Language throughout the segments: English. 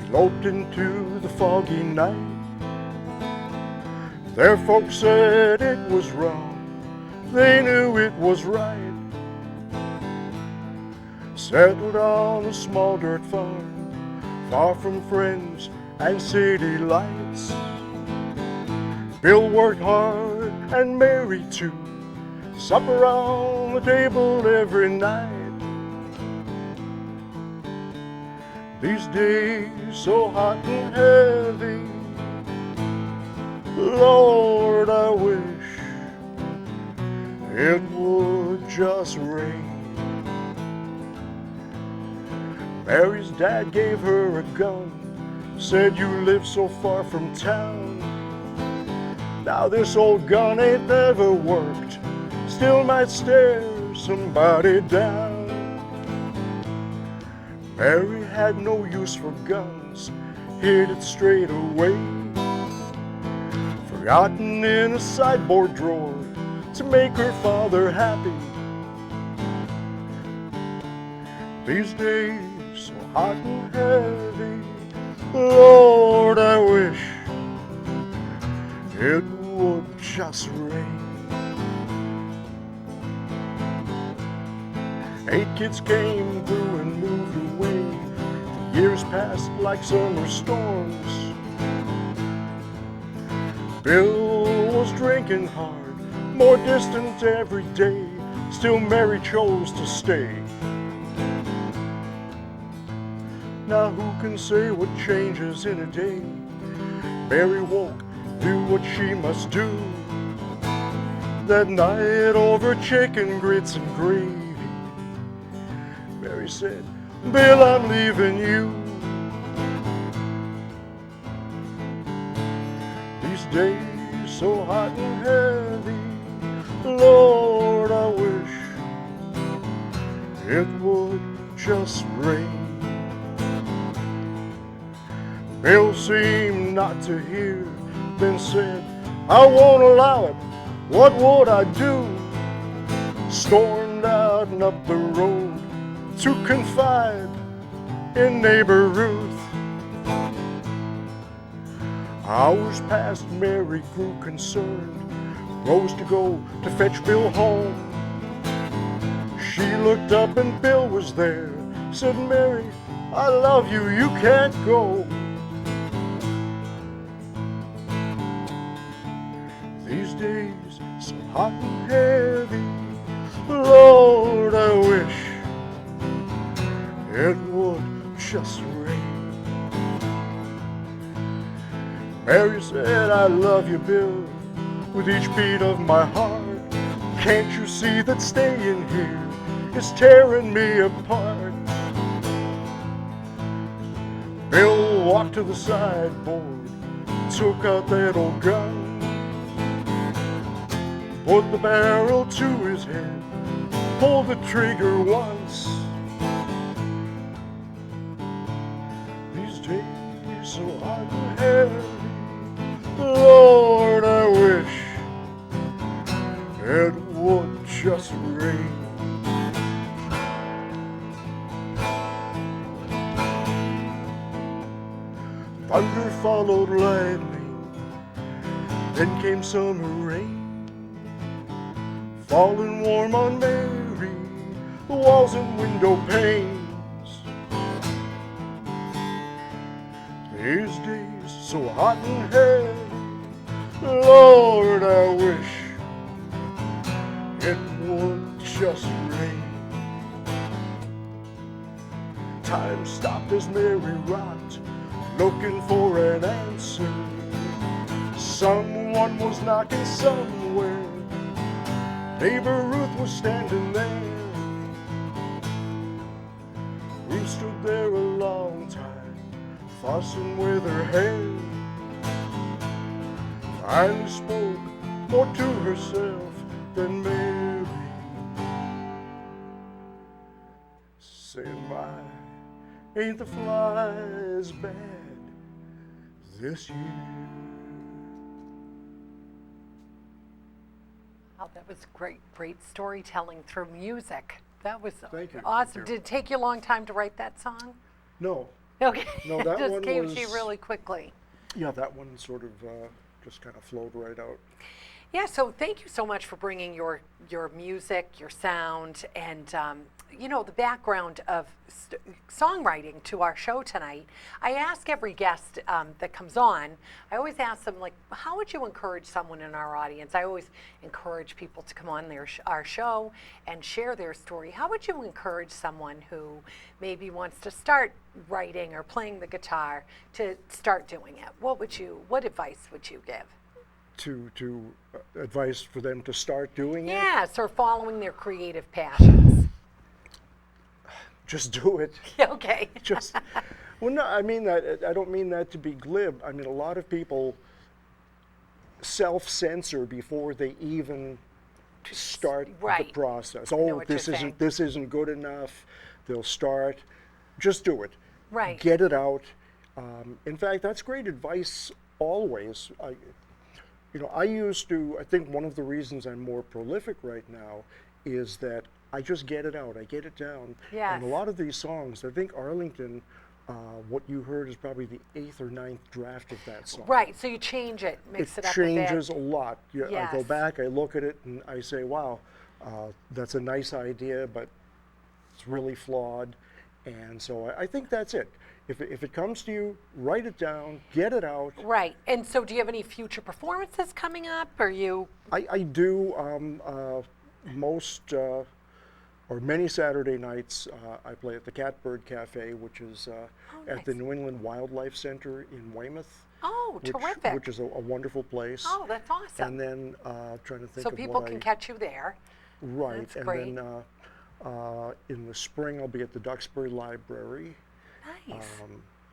sloped into the foggy night. Their folks said it was wrong, they knew it was right. Settled on a small dirt farm, far from friends and city lights. Bill worked hard and Mary too, supper on the table every night. These days so hot and heavy, Lord, I wish it would just rain. Mary's dad gave her a gun, said you live so far from town. Now this old gun ain't never worked, still might stare somebody down. Mary had no use for guns, hid it straight away, forgotten in a sideboard drawer to make her father happy. These days so hot and heavy, Lord, I wish it would just rain. 8 kids came through and moved away. The years passed like summer storms. Bill was drinking hard, more distant every day. Still Mary chose to stay. Now who can say what changes in a day? Mary woke, knew what she must do. That night over chicken grits and gravy, Mary said, Bill, I'm leaving you. These days so hot and heavy, Lord, I wish it would just rain. Bill seemed not to hear, then said, I won't allow it, what would I do? Stormed out and up the road to confide in neighbor Ruth. Hours passed, Mary grew concerned, rose to go to fetch Bill home. She looked up and Bill was there, said, Mary, I love you, you can't go. These days so hot and heavy, Lord, I wish it would just rain. Mary said, I love you, Bill, with each beat of my heart. Can't you see that staying here is tearing me apart? Bill walked to the sideboard, took out that old gun, put the barrel to his head, pulled the trigger once. These days so hot and heavy, Lord, I wish it would just rain. Thunder followed lightning, then came summer rain, falling warm on Mary, the walls and window panes. These days so hot and heavy, Lord, I wish it would just rain. Time stopped as Mary rocked, looking for an answer. Someone was knocking somewhere. Neighbor Ruth was standing there. Ruth stood there a long time, fussing with her hair. Finally spoke, more to herself than Mary, said, my, ain't the flies bad this year? Oh, that was great storytelling through music. That was Thank you. awesome. Thank you. Did it take you a long time to write that song? No, Okay. No, It that just one came was to you really quickly. Yeah, that one sort of just kind of flowed right out. Yeah, so thank you so much for bringing your music, your sound, and the background of songwriting to our show tonight. I ask every guest that comes on. I always ask them, like, how would you encourage someone in our audience? I always encourage people to come on our show and share their story. How would you encourage someone who maybe wants to start writing or playing the guitar to start doing it? What advice would you give? To advice for them to start doing it. Yes, or following their creative passions. Just do it. Okay. Just well, no, I mean that. I don't mean that to be glib. I mean a lot of people self-censor before they even start Right. the process. I know Oh, what you're saying. this isn't good enough. They'll start. Just do it. Right. Get it out. In fact, that's great advice always. I used to, I think one of the reasons I'm more prolific right now is that I just get it out, I get it down. Yes. And a lot of these songs, I think Arlington, what you heard is probably the 8th or 9th draft of that song. Right, so you change it, mix it up a bit. changes a lot. I go Yes. back, I look at it, and I say, wow, that's a nice idea, but it's really flawed. And so I think that's it. If it comes to you, write it down, get it out. Right, and so do you have any future performances coming up? Or you? I do most or many Saturday nights. I play at the Catbird Cafe, which is at the nice. New England Wildlife Center in Weymouth. Oh, which, terrific. Which is a wonderful place. Oh, that's awesome. And then trying to think So of people what can catch you there. Right, That's and great. then in the spring I'll be at the Duxbury Library. Nice.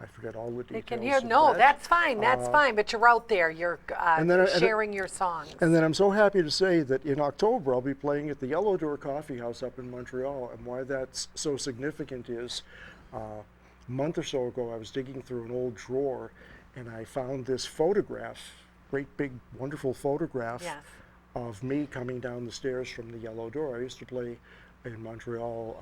I forget all the They details. can hear. of No, that. that's fine. That's fine. But you're out there. You're and then sharing your songs. And then I'm so happy to say that in October I'll be playing at the Yellow Door Coffee House up in Montreal. And why that's so significant is a month or so ago I was digging through an old drawer and I found this photograph, great big wonderful photograph Yes. of me coming down the stairs from the Yellow Door. I used to play in Montreal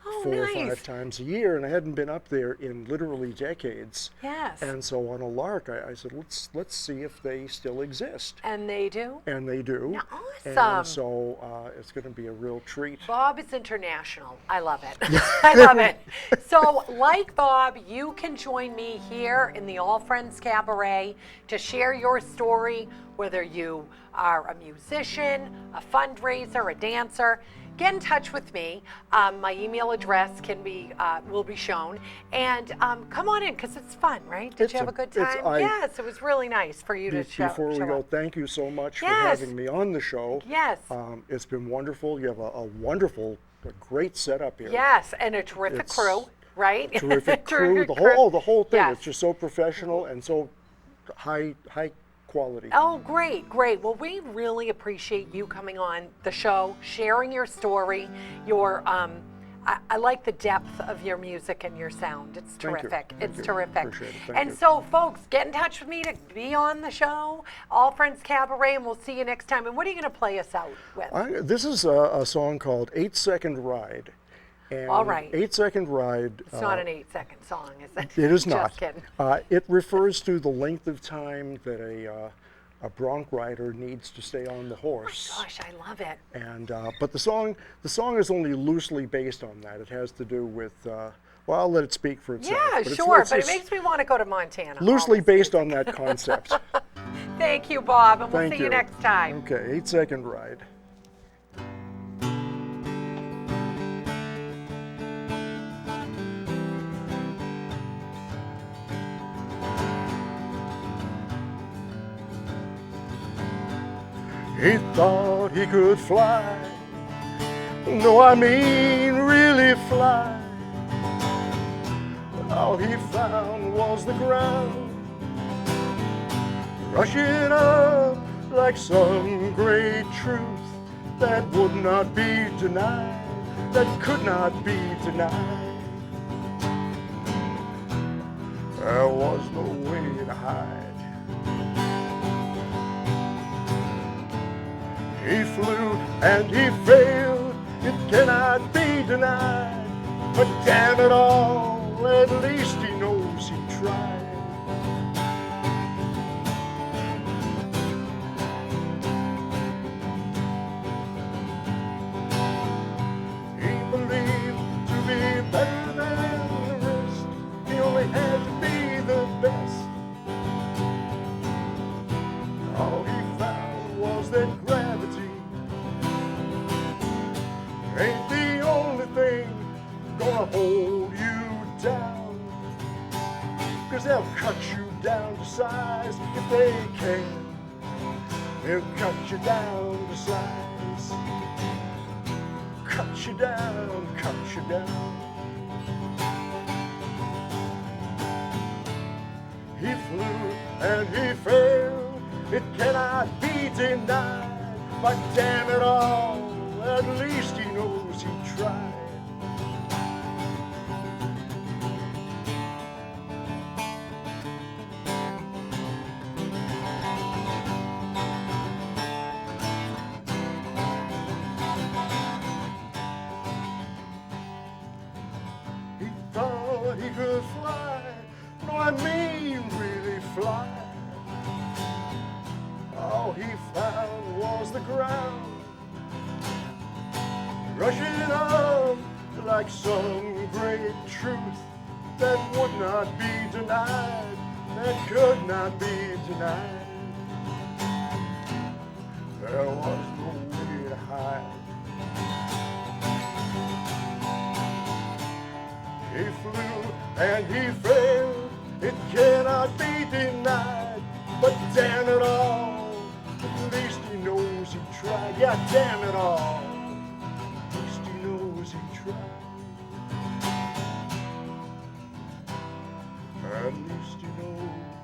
Oh, 4 or nice. 5 times a year, and I hadn't been up there in literally decades. Yes. And so on a lark, I said, let's see if they still exist. And they do. And they do. Yeah, And awesome. so it's going to be a real treat. Bob is international. I love it. I love it. So, like Bob, you can join me here in the All Friends Cabaret to share your story, whether you are a musician, a fundraiser, a dancer. Get in touch with me. My email address will be shown, and come on in because it's fun, right? Did you have a good time? Yes, it was really nice for you to show. Before we show go, up. thank you so much Yes. for having me on the show. Yes. It's been wonderful. You have a great setup here. Yes, and a terrific It's crew, right? Terrific crew. Terrific The whole thing. Yes. It's just so professional and so high quality. Oh, great, great. Well, we really appreciate you coming on the show, sharing your story, your I like the depth of your music and your sound. It's Thank you. terrific. Thank It's you. terrific. Appreciate it. Thank And you. so, folks, get in touch with me to be on the show, All Friends Cabaret, and we'll see you next time. And what are you going to play us out with? This is a song called 8 Second Ride. And All right. 8 Second Ride. It's not an 8-second song, is it? It is not. Just kidding. It refers to the length of time that a bronc rider needs to stay on the horse. Oh gosh, I love it. And but the song is only loosely based on that. It has to do with well, I'll let it speak for itself. Yeah, But sure, it's but it makes me want to go to Montana. loosely All this based music. on that concept. Thank you, Bob, and we'll Thank see you next time. Okay, 8 Second Ride. He thought he could fly. No, I mean really fly. But all he found was the ground, rushing up like some great truth that would not be denied, that could not be denied. There was no way to hide. He flew and he failed, it cannot be denied. But damn it all, at least he knows 'cause they'll cut you down to size if they can. They'll cut you down to size. Cut you down, cut you down. He flew and he failed, it cannot be denied. But damn it all, at least he knows he tried. He thought he could fly, no, I mean really fly. All he found was the ground, rushing up like some great truth that would not be denied, that could not be denied. There was no way to hide. He flew and he failed, it cannot be denied. But damn it all, at least he knows he tried. Yeah, damn it all, at least he knows he tried. At least he knows